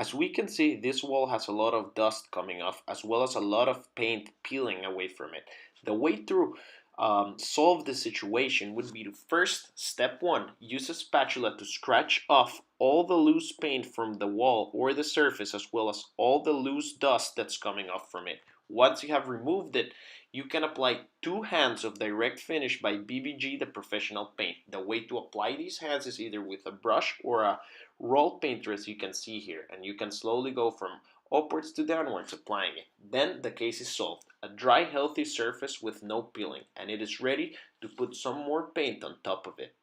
As we can see, this wall has a lot of dust coming off as well as a lot of paint peeling away from it. The way to solve this situation would be to first, step one, use a spatula to scratch off all the loose paint from the wall or the surface as well as all the loose dust that's coming off from it. Once you have removed it, you can apply 2 hands of direct finish by BBG The Professional Paint. The way to apply these hands is either with a brush or a roll painter as you can see here, and you can slowly go from upwards to downwards applying it. Then the case is solved. A dry healthy surface with no peeling, and it is ready to put some more paint on top of it.